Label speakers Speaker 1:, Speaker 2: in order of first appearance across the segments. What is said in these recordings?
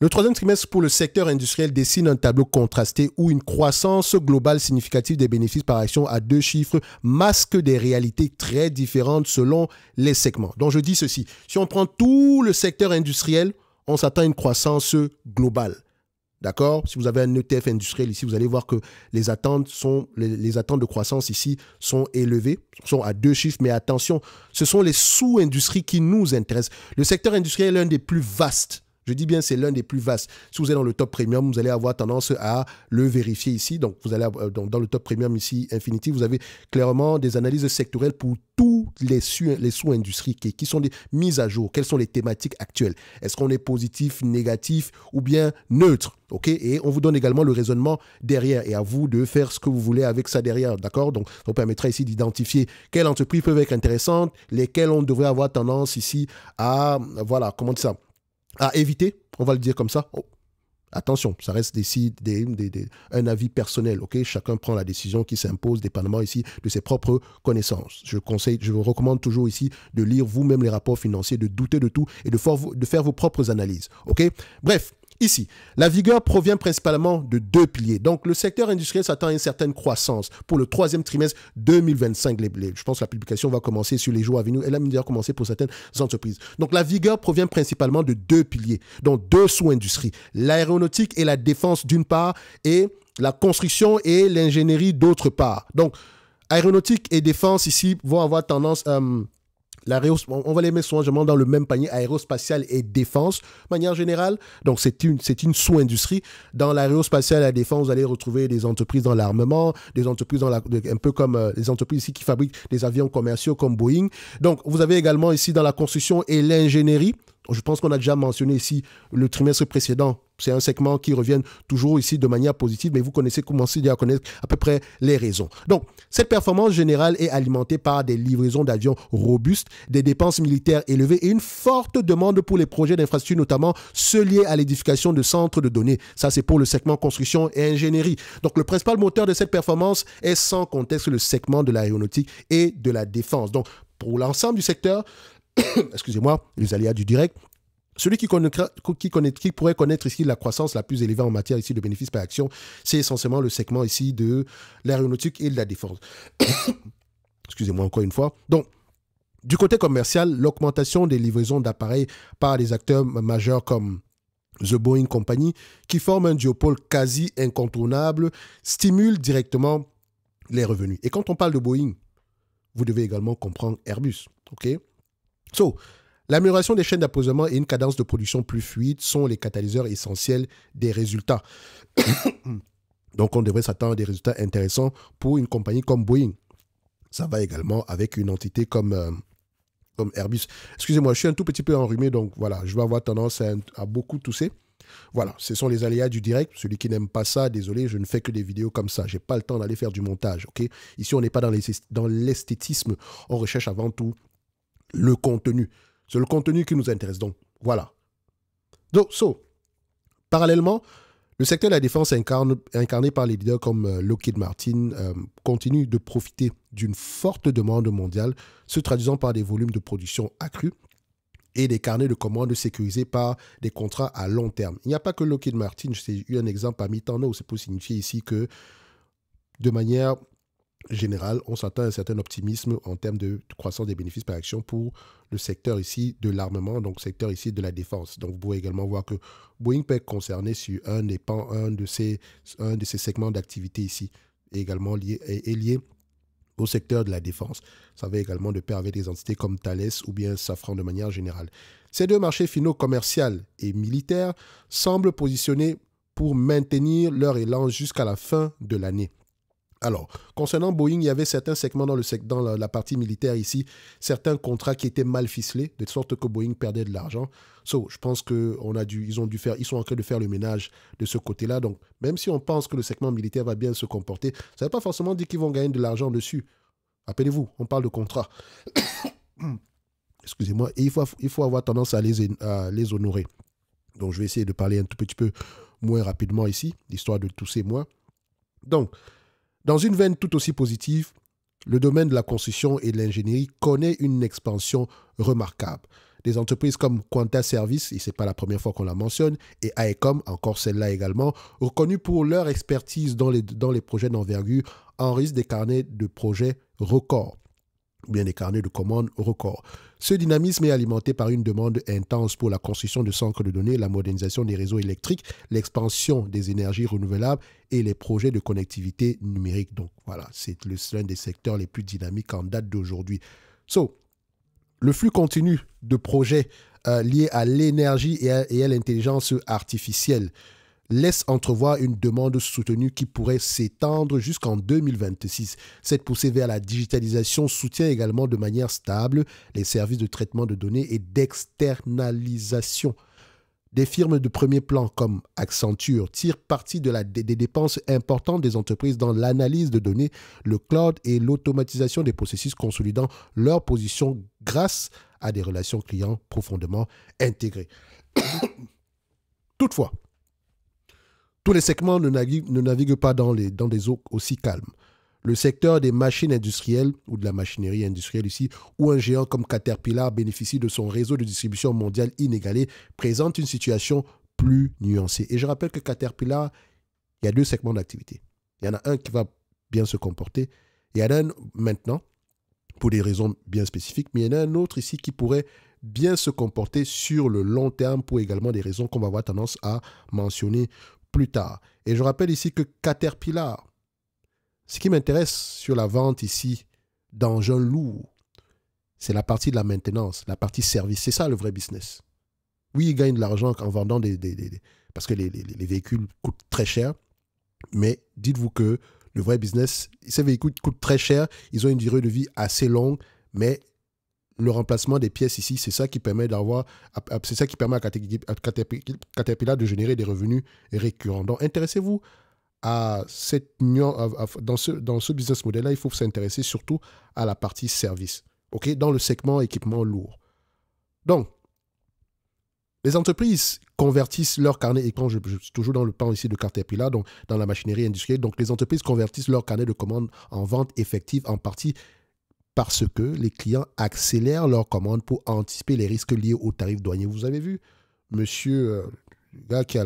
Speaker 1: Le troisième trimestre pour le secteur industriel dessine un tableau contrasté où une croissance globale significative des bénéfices par action à deux chiffres masque des réalités très différentes selon les segments. Donc je dis ceci, si on prend tout le secteur industriel, on s'attend à une croissance globale. D'accord? Si vous avez un ETF industriel ici, vous allez voir que les attentes de croissance ici sont élevées, sont à deux chiffres, mais attention, ce sont les sous-industries qui nous intéressent. Le secteur industriel est l'un des plus vastes. Je dis bien, c'est l'un des plus vastes. Si vous êtes dans le top premium, vous allez avoir tendance à le vérifier ici. Donc, vous allez dans le top premium ici, Infinity, vous avez clairement des analyses sectorielles pour tous les sous-industries qui sont des mises à jour. Quelles sont les thématiques actuelles? Est-ce qu'on est positif, négatif ou bien neutre? OK? Et on vous donne également le raisonnement derrière et à vous de faire ce que vous voulez avec ça derrière. D'accord? Donc, ça vous permettra ici d'identifier quelles entreprises peuvent être intéressantes, lesquelles on devrait avoir tendance ici à, voilà, comment dire ça? À éviter, on va le dire comme ça. Oh, attention, ça reste un avis personnel, ok? Chacun prend la décision qui s'impose, dépendamment ici de ses propres connaissances. Je vous recommande toujours ici de lire vous-même les rapports financiers, de douter de tout et de faire vos propres analyses, ok? Bref. Ici, la vigueur provient principalement de deux piliers. Donc, le secteur industriel s'attend à une certaine croissance pour le troisième trimestre 2025. Je pense que la publication va commencer sur les jours à venir. Elle a déjà commencé pour certaines entreprises. Donc, la vigueur provient principalement de deux piliers, donc deux sous-industries. L'aéronautique et la défense d'une part et la construction et l'ingénierie d'autre part. Donc, aéronautique et défense ici vont avoir tendance... on va les mettre souvent dans le même panier, aérospatial et défense, de manière générale. Donc, c'est une sous-industrie. Dans l'aérospatial et la défense, vous allez retrouver des entreprises dans l'armement, des entreprises un peu comme les entreprises ici qui fabriquent des avions commerciaux comme Boeing. Donc, vous avez également ici dans la construction et l'ingénierie. Je pense qu'on a déjà mentionné ici le trimestre précédent. C'est un segment qui revient toujours ici de manière positive, mais vous commencez déjà à connaître à peu près les raisons. Donc, cette performance générale est alimentée par des livraisons d'avions robustes, des dépenses militaires élevées et une forte demande pour les projets d'infrastructure, notamment ceux liés à l'édification de centres de données. Ça, c'est pour le segment construction et ingénierie. Donc, le principal moteur de cette performance est sans conteste le segment de l'aéronautique et de la défense. Donc, pour l'ensemble du secteur, excusez-moi, les aléas du direct, celui qui pourrait connaître ici la croissance la plus élevée en matière ici de bénéfices par action, c'est essentiellement le segment ici de l'aéronautique et de la défense. Excusez-moi encore une fois. Donc, du côté commercial, l'augmentation des livraisons d'appareils par des acteurs majeurs comme The Boeing Company, qui forment un duopole quasi incontournable, stimule directement les revenus. Et quand on parle de Boeing, vous devez également comprendre Airbus. OK? L'amélioration des chaînes d'approvisionnement et une cadence de production plus fluide sont les catalyseurs essentiels des résultats. Donc, on devrait s'attendre à des résultats intéressants pour une compagnie comme Boeing. Ça va également avec une entité comme Airbus. Excusez-moi, je suis un tout petit peu enrhumé, donc voilà, je vais avoir tendance à beaucoup tousser. Voilà, ce sont les aléas du direct. Celui qui n'aime pas ça, désolé, je ne fais que des vidéos comme ça. Je n'ai pas le temps d'aller faire du montage, ok? Ici, on n'est pas dans l'esthétisme. On recherche avant tout le contenu. C'est le contenu qui nous intéresse. Donc, voilà. Donc, parallèlement, le secteur de la défense incarné par les leaders comme Lockheed Martin continue de profiter d'une forte demande mondiale, se traduisant par des volumes de production accrus et des carnets de commandes sécurisés par des contrats à long terme. Il n'y a pas que Lockheed Martin, j'ai eu un exemple parmi tant d'autres. C'est pour signifier ici que, de manière général, on s'attend à un certain optimisme en termes de croissance des bénéfices par action pour le secteur ici de l'armement, donc secteur ici de la défense. Donc, vous pouvez également voir que Boeing peut être concerné sur un de ces segments d'activité ici, et également lié au secteur de la défense. Ça va également de pair avec des entités comme Thales ou bien Safran de manière générale. Ces deux marchés finaux commercial et militaires semblent positionnés pour maintenir leur élan jusqu'à la fin de l'année. Alors, concernant Boeing, il y avait certains segments dans la partie militaire ici, certains contrats qui étaient mal ficelés, de sorte que Boeing perdait de l'argent. Je pense qu'ils sont en train de faire le ménage de ce côté-là. Donc, même si on pense que le segment militaire va bien se comporter, ça ne veut pas forcément dire qu'ils vont gagner de l'argent dessus. Rappelez-vous, on parle de contrat. Excusez-moi, et il faut avoir tendance à les honorer. Donc, je vais essayer de parler un tout petit peu moins rapidement ici, histoire de tousser moins. Donc, dans une veine tout aussi positive, le domaine de la construction et de l'ingénierie connaît une expansion remarquable. Des entreprises comme Quanta Service, et ce n'est pas la première fois qu'on la mentionne, et AECOM, encore celle-là également, reconnues pour leur expertise dans les projets d'envergure, enregistrent des carnets de projets records, ou bien des carnets de commandes records. Ce dynamisme est alimenté par une demande intense pour la construction de centres de données, la modernisation des réseaux électriques, l'expansion des énergies renouvelables et les projets de connectivité numérique. Donc voilà, c'est l'un des secteurs les plus dynamiques en date d'aujourd'hui. Le flux continu de projets liés à l'énergie et à l'intelligence artificielle laisse entrevoir une demande soutenue qui pourrait s'étendre jusqu'en 2026. Cette poussée vers la digitalisation soutient également de manière stable les services de traitement de données et d'externalisation. Des firmes de premier plan comme Accenture tirent parti des dépenses importantes des entreprises dans l'analyse de données, le cloud et l'automatisation des processus, consolidant leur position grâce à des relations clients profondément intégrées. Toutefois, tous les segments ne naviguent pas dans des eaux aussi calmes. Le secteur des machines industrielles, ou de la machinerie industrielle ici, où un géant comme Caterpillar bénéficie de son réseau de distribution mondial inégalé, présente une situation plus nuancée. Et je rappelle que Caterpillar, il y a deux segments d'activité. Il y en a un qui va bien se comporter. Il y en a un maintenant, pour des raisons bien spécifiques, mais il y en a un autre ici qui pourrait bien se comporter sur le long terme pour également des raisons qu'on va avoir tendance à mentionner plus tard. Et je rappelle ici que Caterpillar, ce qui m'intéresse sur la vente ici d'engins lourds, c'est la partie de la maintenance, la partie service. C'est ça le vrai business. Oui, ils gagnent de l'argent en vendant parce que les véhicules coûtent très cher, mais dites-vous que le vrai business, ces véhicules coûtent très cher, ils ont une durée de vie assez longue, mais le remplacement des pièces ici, c'est ça qui permet à Caterpillar de générer des revenus récurrents. Donc, intéressez-vous à dans ce business model-là, il faut s'intéresser surtout à la partie service, dans le segment équipement lourd. Donc, les entreprises convertissent leur carnet, et quand je suis toujours dans le pan ici de Caterpillar, donc dans la machinerie industrielle, donc les entreprises convertissent leur carnet de commandes en vente effective en partie parce que les clients accélèrent leurs commandes pour anticiper les risques liés aux tarifs douaniers. Vous avez vu, monsieur, le gars qui a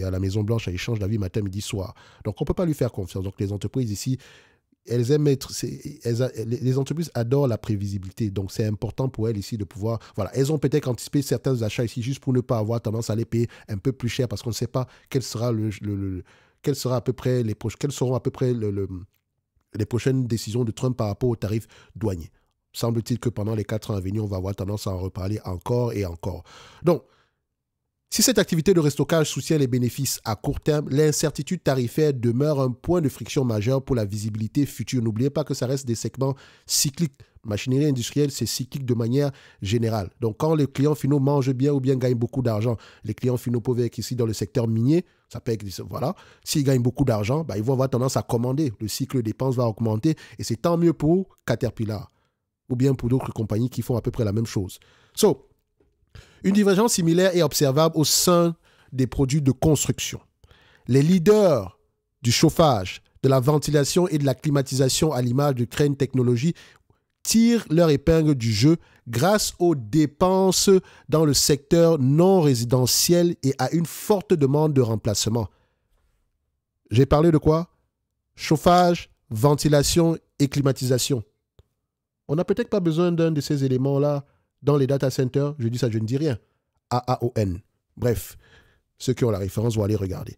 Speaker 1: la Maison Blanche, il change d'avis matin, midi, soir. Donc, on ne peut pas lui faire confiance. Donc, les entreprises ici, les entreprises adorent la prévisibilité. Donc, c'est important pour elles ici de pouvoir... Voilà, elles ont peut-être anticipé certains achats ici juste pour ne pas avoir tendance à les payer un peu plus cher parce qu'on ne sait pas quels seront à peu près les prochaines décisions de Trump par rapport aux tarifs douaniers. Semble-t-il que pendant les 4 ans à venir, on va avoir tendance à en reparler encore et encore. Donc, si cette activité de restockage soutient les bénéfices à court terme, l'incertitude tarifaire demeure un point de friction majeur pour la visibilité future. N'oubliez pas que ça reste des segments cycliques. Machinerie industrielle, c'est cyclique de manière générale. Donc, quand les clients finaux mangent bien ou bien gagnent beaucoup d'argent, les clients finaux peuvent être ici dans le secteur minier, ça peut être, voilà. S'ils gagnent beaucoup d'argent, ils vont avoir tendance à commander. Le cycle de dépenses va augmenter et c'est tant mieux pour Caterpillar ou bien pour d'autres compagnies qui font à peu près la même chose. Une divergence similaire est observable au sein des produits de construction. Les leaders du chauffage, de la ventilation et de la climatisation à l'image de Crane Technologies tirent leur épingle du jeu grâce aux dépenses dans le secteur non résidentiel et à une forte demande de remplacement. J'ai parlé de quoi? Chauffage, ventilation et climatisation. On n'a peut-être pas besoin d'un de ces éléments-là dans les data centers. Je dis ça, je ne dis rien. AAON. Bref, ceux qui ont la référence vont aller regarder.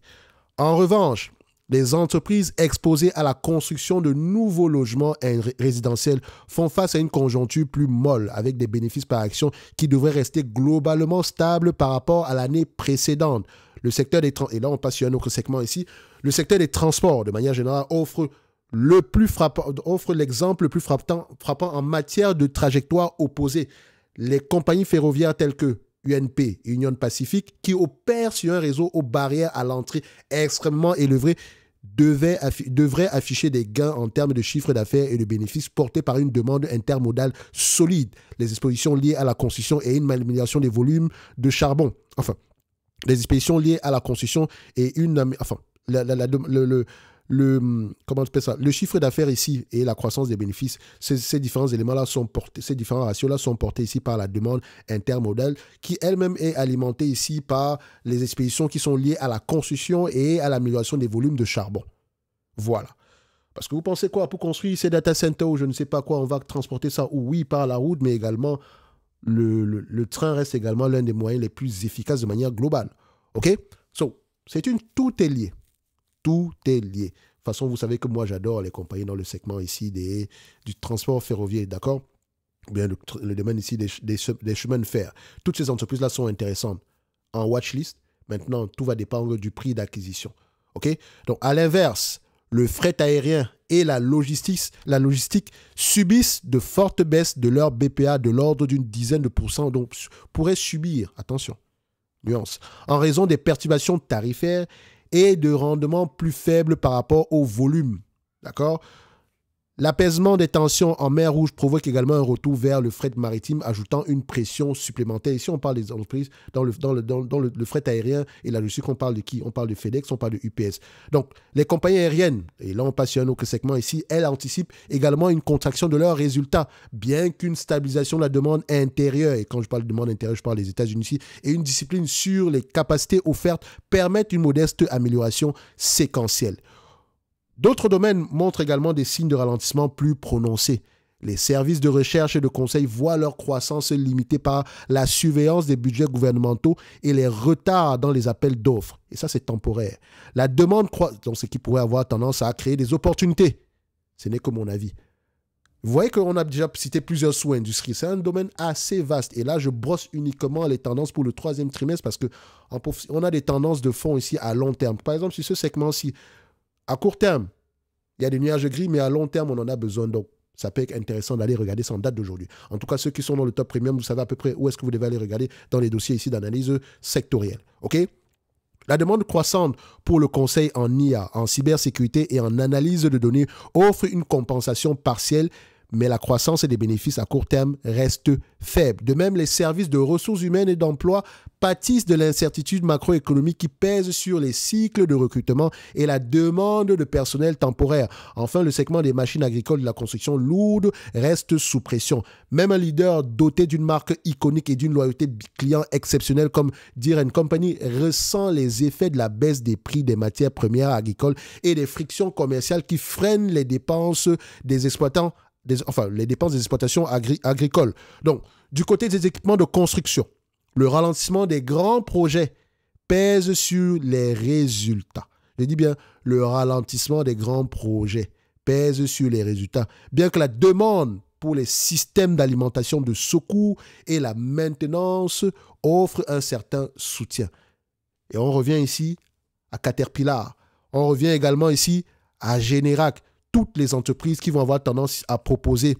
Speaker 1: En revanche, les entreprises exposées à la construction de nouveaux logements résidentiels font face à une conjoncture plus molle avec des bénéfices par action qui devraient rester globalement stables par rapport à l'année précédente. Le secteur des transports, et là on passe sur un autre segment ici, le secteur des transports de manière générale offre l'exemple le plus frappant en matière de trajectoire opposée. Les compagnies ferroviaires telles que UNP et Union Pacific, qui opèrent sur un réseau aux barrières à l'entrée extrêmement élevées, devraient afficher des gains en termes de chiffre d'affaires et de bénéfices portés par une demande intermodale solide, les expositions liées à la construction et une amélioration des volumes de charbon. Enfin, les expositions liées à la construction et une... Enfin, comment on appelle ça, le chiffre d'affaires ici et la croissance des bénéfices, ces différents éléments-là sont portés, ces différents ratios-là sont portés ici par la demande intermodale qui elle-même est alimentée ici par les expéditions qui sont liées à la construction et à l'amélioration des volumes de charbon. Voilà. Parce que vous pensez quoi? Pour construire ces data centers ou je ne sais pas quoi, on va transporter ça, ou oui, par la route, mais également, le train reste également l'un des moyens les plus efficaces de manière globale. OK? Tout est lié. Tout est lié. De toute façon, vous savez que moi, j'adore les compagnies dans le segment ici du transport ferroviaire, d'accord? Ou bien le domaine ici des chemins de fer. Toutes ces entreprises-là sont intéressantes. En watchlist, maintenant, tout va dépendre du prix d'acquisition. OK? Donc, à l'inverse, le fret aérien et la logistique subissent de fortes baisses de leur BPA de l'ordre d'une dizaine de pourcents, donc pourraient subir, attention, nuance, en raison des perturbations tarifaires et de rendements plus faibles par rapport au volume. D'accord? L'apaisement des tensions en mer Rouge provoque également un retour vers le fret maritime, ajoutant une pression supplémentaire. Ici, on parle des entreprises dans le fret aérien et la logistique, on parle de qui? On parle de FedEx, on parle de UPS. Donc, les compagnies aériennes, et là on passe sur un autre segment ici, elles anticipent également une contraction de leurs résultats, bien qu'une stabilisation de la demande intérieure, et quand je parle de demande intérieure, je parle des États-Unis ici, et une discipline sur les capacités offertes permettent une modeste amélioration séquentielle. D'autres domaines montrent également des signes de ralentissement plus prononcés. Les services de recherche et de conseil voient leur croissance limitée par la surveillance des budgets gouvernementaux et les retards dans les appels d'offres. Et ça, c'est temporaire. La demande croît, donc ce qui pourrait avoir tendance à créer des opportunités. Ce n'est que mon avis. Vous voyez qu'on a déjà cité plusieurs sous-industries. C'est un domaine assez vaste. Et là, je brosse uniquement les tendances pour le troisième trimestre parce qu'on a des tendances de fond ici à long terme. Par exemple, sur ce segment-ci, à court terme, il y a des nuages gris, mais à long terme, on en a besoin. Donc, ça peut être intéressant d'aller regarder ça en date d'aujourd'hui. En tout cas, ceux qui sont dans le top premium, vous savez à peu près où est-ce que vous devez aller regarder dans les dossiers ici d'analyse sectorielle. OK? La demande croissante pour le conseil en IA, en cybersécurité et en analyse de données offre une compensation partielle, mais la croissance des bénéfices à court terme reste faible. De même, les services de ressources humaines et d'emploi pâtissent de l'incertitude macroéconomique qui pèse sur les cycles de recrutement et la demande de personnel temporaire. Enfin, le segment des machines agricoles et de la construction lourde reste sous pression. Même un leader doté d'une marque iconique et d'une loyauté client exceptionnelle comme Deere & Company ressent les effets de la baisse des prix des matières premières agricoles et des frictions commerciales qui freinent les dépenses des exploitants. Les dépenses des exploitations agricoles. Donc, du côté des équipements de construction, le ralentissement des grands projets pèse sur les résultats. Je dis bien, le ralentissement des grands projets pèse sur les résultats. Bien que la demande pour les systèmes d'alimentation de secours et la maintenance offre un certain soutien. Et on revient ici à Caterpillar. On revient également ici à Generac. Toutes les entreprises qui vont avoir tendance à proposer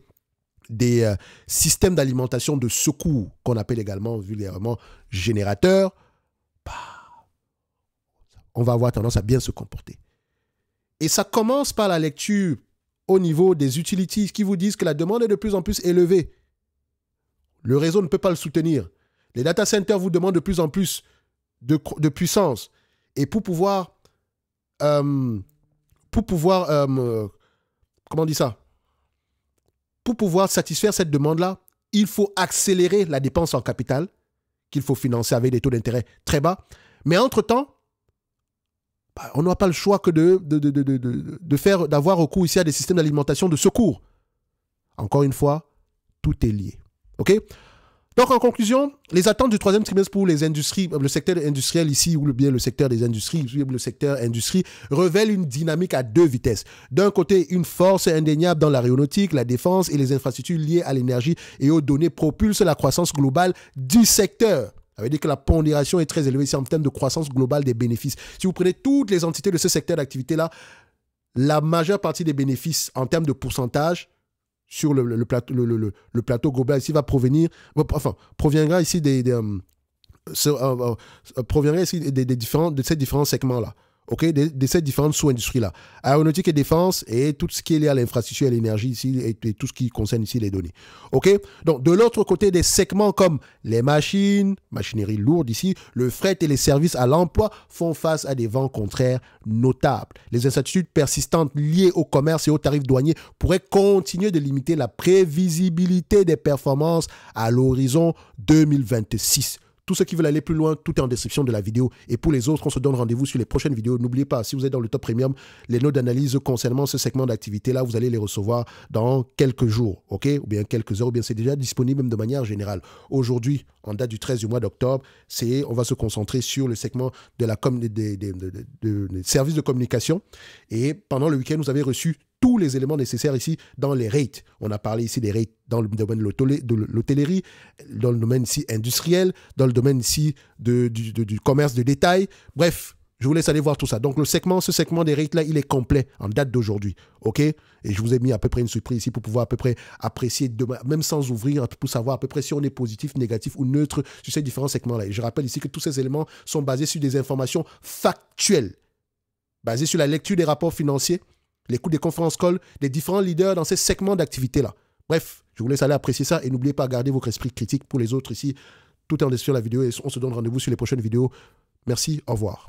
Speaker 1: des systèmes d'alimentation de secours, qu'on appelle également vulgairement générateurs, on va avoir tendance à bien se comporter. Et ça commence par la lecture au niveau des utilities qui vous disent que la demande est de plus en plus élevée. Le réseau ne peut pas le soutenir. Les data centers vous demandent de plus en plus de puissance. Et pour pouvoir comment on dit ça? Pour pouvoir satisfaire cette demande-là, il faut accélérer la dépense en capital, qu'il faut financer avec des taux d'intérêt très bas. Mais entre-temps, on n'a pas le choix que d'avoir recours ici à des systèmes d'alimentation de secours. Encore une fois, tout est lié. OK? Donc, en conclusion, les attentes du troisième trimestre pour les industries, le secteur industriel ici, ou bien le secteur des industries, le secteur industrie, révèle une dynamique à deux vitesses. D'un côté, une force indéniable dans l'aéronautique, la défense et les infrastructures liées à l'énergie et aux données propulsent la croissance globale du secteur. Ça veut dire que la pondération est très élevée ici en termes de croissance globale des bénéfices. Si vous prenez toutes les entités de ce secteur d'activité-là, la majeure partie des bénéfices en termes de pourcentage sur le plateau global ici proviendra ici de ces différents segments-là. ok, de ces différentes sous-industries-là. Aéronautique et défense et tout ce qui est lié à l'infrastructure et l'énergie ici et tout ce qui concerne ici les données. Ok, donc de l'autre côté, des segments comme les machines, machinerie lourde ici, le fret et les services à l'emploi font face à des vents contraires notables. Les incertitudes persistantes liées au commerce et aux tarifs douaniers pourraient continuer de limiter la prévisibilité des performances à l'horizon 2026. Tous ceux qui veulent aller plus loin, tout est en description de la vidéo. Et pour les autres, on se donne rendez-vous sur les prochaines vidéos. N'oubliez pas, si vous êtes dans le top premium, les notes d'analyse concernant ce segment d'activité-là, vous allez les recevoir dans quelques jours, ok? Ou bien quelques heures, ou bien c'est déjà disponible même de manière générale. Aujourd'hui, en date du 13 du mois d'octobre, on va se concentrer sur le segment de la des services de communication. Et pendant le week-end, vous avez reçu tous les éléments nécessaires ici dans les rates. On a parlé ici des rates dans le domaine de l'hôtellerie, dans le domaine ici industriel, dans le domaine ici du commerce de détail. Bref, je vous laisse aller voir tout ça. Donc, ce segment des rates-là, il est complet en date d'aujourd'hui. OK? Et je vous ai mis à peu près une surprise ici pour pouvoir à peu près apprécier, même sans ouvrir, pour savoir à peu près si on est positif, négatif ou neutre sur ces différents segments-là. Et je rappelle ici que tous ces éléments sont basés sur des informations factuelles, basées sur la lecture des rapports financiers, les coûts des conférences calls des différents leaders dans ces segments d'activité-là. Bref, je vous laisse aller apprécier ça et n'oubliez pas de garder votre esprit critique pour les autres ici. Tout est en description de la vidéo et on se donne rendez-vous sur les prochaines vidéos. Merci, au revoir.